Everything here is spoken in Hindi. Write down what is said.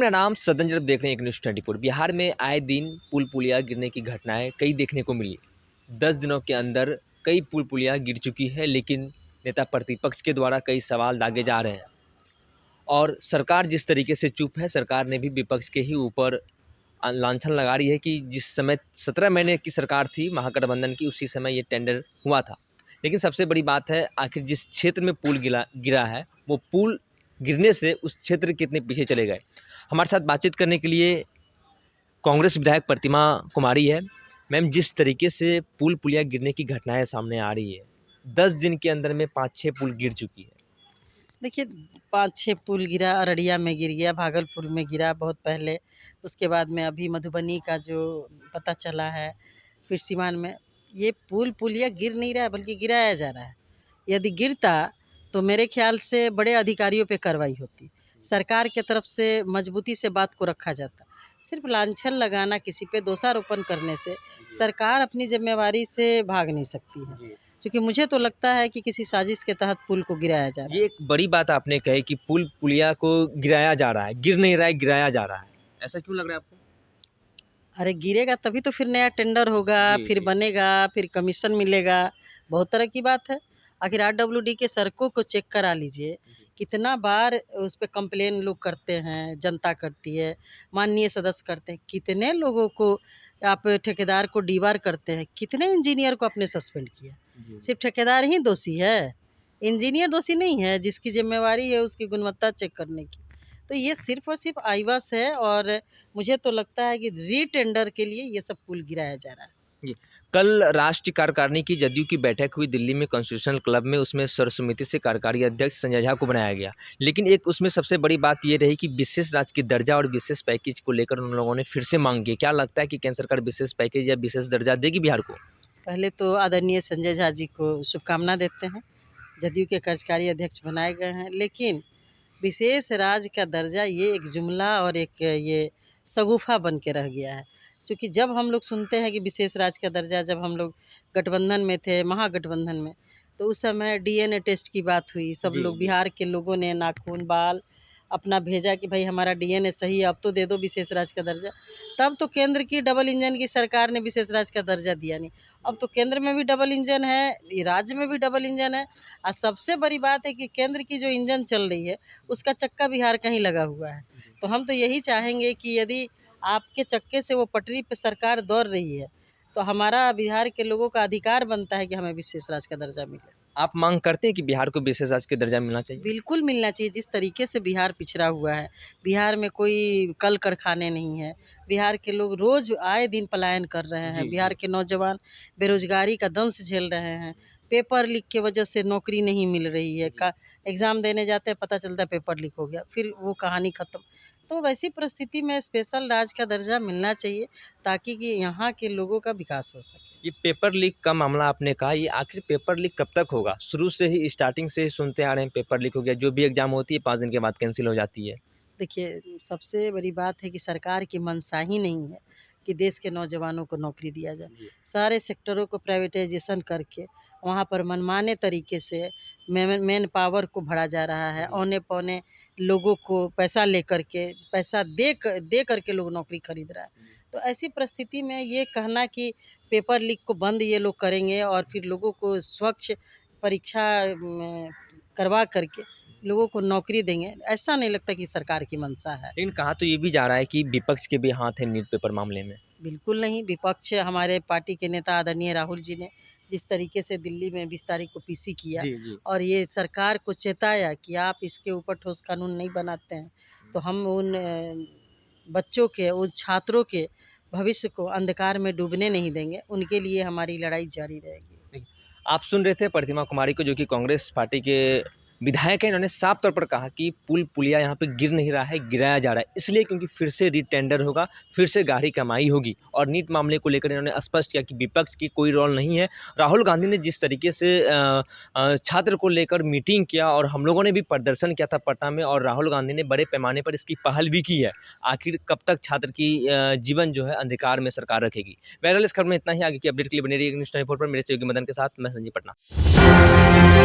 मेरा नाम सदन। जब देख रहे हैं एक न्यूज़ 24। बिहार में आए दिन पुल पुलिया गिरने की घटनाएं कई देखने को मिली। 10 दिनों के अंदर कई पुल पुलिया गिर चुकी है, लेकिन नेता प्रतिपक्ष के द्वारा कई सवाल दागे जा रहे हैं और सरकार जिस तरीके से चुप है, सरकार ने भी विपक्ष के ही ऊपर लांछन लगा रही है कि जिस समय 17 महीने की सरकार थी महागठबंधन की, उसी समय ये टेंडर हुआ था। लेकिन सबसे बड़ी बात है, आखिर जिस क्षेत्र में पुल गिरा है, वो पुल गिरने से उस क्षेत्र कितने पीछे चले गए। हमारे साथ बातचीत करने के लिए कांग्रेस विधायक प्रतिमा कुमारी है। मैम, जिस तरीके से पुल पुलिया गिरने की घटनाएं सामने आ रही है, 10 दिन के अंदर में 5-6 पुल गिर चुकी है। देखिए 5-6 पुल गिरा, अररिया में गिर गया, भागलपुर में गिरा बहुत पहले, उसके बाद में अभी मधुबनी का जो पता चला है, फिर सीवान में। ये पुल पुलिया गिर नहीं रहा है, बल्कि गिराया जा रहा है। यदि गिरता तो मेरे ख्याल से बड़े अधिकारियों पे कार्रवाई होती, सरकार के तरफ से मजबूती से बात को रखा जाता। सिर्फ लांछन लगाना, किसी पे दोषारोपण करने से सरकार अपनी जिम्मेवारी से भाग नहीं सकती है, क्योंकि मुझे तो लगता है कि किसी साजिश के तहत पुल को गिराया जा रहा है। ये एक बड़ी बात आपने कही कि पुल पुलिया को गिराया जा रहा है, गिर नहीं रहा है, गिराया जा रहा है। ऐसा क्यों लग रहा है आपको? अरे गिरेगा तभी तो फिर नया टेंडर होगा, जी, फिर जी। बनेगा, फिर कमीशन मिलेगा, बहुत तरह की बात है। आखिर आरडब्ल्यूडी के सड़कों को चेक करा लीजिए, कितना बार उस पे कंप्लेन लोग करते हैं, जनता करती है, माननीय सदस्य करते हैं, कितने लोगों को आप ठेकेदार को डीबार करते हैं, कितने इंजीनियर को आपने सस्पेंड किया। सिर्फ ठेकेदार ही दोषी है, इंजीनियर दोषी नहीं है, जिसकी जिम्मेवारी है उसकी गुणवत्ता चेक करने की। तो ये सिर्फ और सिर्फ आईवास है, और मुझे तो लगता है कि रीटेंडर के लिए ये सब पुल गिराया जा रहा है। जी। कल राष्ट्रीय कार्यकारिणी की जदयू की बैठक हुई दिल्ली में कॉन्स्टिट्यूशनल क्लब में। उसमें सर्वसम्मति से कार्यकारी अध्यक्ष संजय झा को बनाया गया। लेकिन एक उसमें सबसे बड़ी बात ये रही कि विशेष राजकीय दर्जा और विशेष पैकेज को लेकर उन लोगों ने फिर से मांग की। क्या लगता है कि केंद्र सरकार विशेष पैकेज या विशेष दर्जा देगी बिहार को? पहले तो आदरणीय संजय झा जी को शुभकामना देते हैं, जदयू के कार्यकारी अध्यक्ष बनाए गए हैं। लेकिन विशेष राज्य का दर्जा ये एक जुमला और एक ये शगुफा बन के रह गया है। क्योंकि जब हम लोग सुनते हैं कि विशेष राज्य का दर्जा, जब हम लोग गठबंधन में थे, महागठबंधन में, तो उस समय डीएनए टेस्ट की बात हुई। सब जी, लोग, जी। बिहार के लोगों ने नाखून बाल अपना भेजा कि भाई हमारा डीएनए सही है, अब तो दे दो विशेष राज्य का दर्जा। तब तो केंद्र की डबल इंजन की सरकार ने विशेष राज्य का दर्जा दिया नहीं। अब तो केंद्र में भी डबल इंजन है, ये राज्य में भी डबल इंजन है। और सबसे बड़ी बात है कि केंद्र की जो इंजन चल रही है, उसका चक्का बिहार का ही लगा हुआ है। तो हम तो यही चाहेंगे कि यदि आपके चक्के से वो पटरी पे सरकार दौड़ रही है, तो हमारा बिहार के लोगों का अधिकार बनता है कि हमें विशेष राज्य का दर्जा मिले। आप मांग करते हैं कि बिहार को विशेष राज्य का दर्जा मिलना चाहिए? बिल्कुल मिलना चाहिए। जिस तरीके से बिहार पिछड़ा हुआ है, बिहार में कोई कल कारखाने नहीं है, बिहार के लोग रोज़ आए दिन पलायन कर रहे हैं, जी, बिहार जी। के नौजवान बेरोजगारी का दंश झेल रहे हैं, पेपर लीक की वजह से नौकरी नहीं मिल रही है, का एग्ज़ाम देने जाते हैं, पता चलता है पेपर लीक हो गया, फिर वो कहानी ख़त्म। तो वैसी परिस्थिति में स्पेशल राज्य का दर्जा मिलना चाहिए, ताकि कि यहाँ के लोगों का विकास हो सके। ये पेपर लीक का मामला आपने कहा, ये आखिर पेपर लीक कब तक होगा? शुरू से ही, स्टार्टिंग से ही सुनते आ रहे हैं पेपर लीक हो गया, जो भी एग्जाम होती है 5 दिन के बाद कैंसिल हो जाती है। देखिए, सबसे बड़ी बात है कि सरकार की मंशा ही नहीं है कि देश के नौजवानों को नौकरी दिया जाए। जी। सारे सेक्टरों को प्राइवेटाइजेशन करके वहाँ पर मनमाने तरीके से मैन पावर को भरा जा रहा है। औने-पौने लोगों को पैसा लेकर के, पैसा दे करके लोग नौकरी खरीद रहा है। तो ऐसी परिस्थिति में ये कहना कि पेपर लीक को बंद ये लोग करेंगे और फिर लोगों को स्वच्छ परीक्षा करवा करके लोगों को नौकरी देंगे, ऐसा नहीं लगता कि सरकार की मंशा है। लेकिन कहा तो ये भी जा रहा है कि विपक्ष के भी हाथ है नीट पेपर मामले में। बिल्कुल नहीं, विपक्ष, हमारे पार्टी के नेता आदरणीय राहुल जी ने जिस तरीके से दिल्ली में 20 तारीख को पीसी किया जी, जी। और ये सरकार को चेताया कि आप इसके ऊपर ठोस कानून नहीं बनाते हैं, तो हम उन बच्चों के, उन छात्रों के भविष्य को अंधकार में डूबने नहीं देंगे। उनके लिए हमारी लड़ाई जारी रहेगी। ठीक। आप सुन रहे थे प्रतिमा कुमारी को, जो कि कांग्रेस पार्टी के विधायक हैं। इन्होंने साफ तौर पर कहा कि पुल पुलिया यहाँ पे गिर नहीं रहा है, गिराया जा रहा है। इसलिए क्योंकि फिर से रीटेंडर होगा, फिर से गाढ़ी कमाई होगी। और नीट मामले को लेकर इन्होंने स्पष्ट किया कि विपक्ष की कोई रोल नहीं है। राहुल गांधी ने जिस तरीके से छात्र को लेकर मीटिंग किया और हम लोगों ने भी प्रदर्शन किया था पटना में, और राहुल गांधी ने बड़े पैमाने पर इसकी पहल भी की है। आखिर कब तक छात्र की जीवन जो है अंधकार में सरकार रखेगी। बहरहाल इस खबर में इतना ही। आगे की अपडेट के लिए बने रहिए न्यूज़ 24 पर। मेरे सहयोगी मदन के साथ मैं संजीव पटना।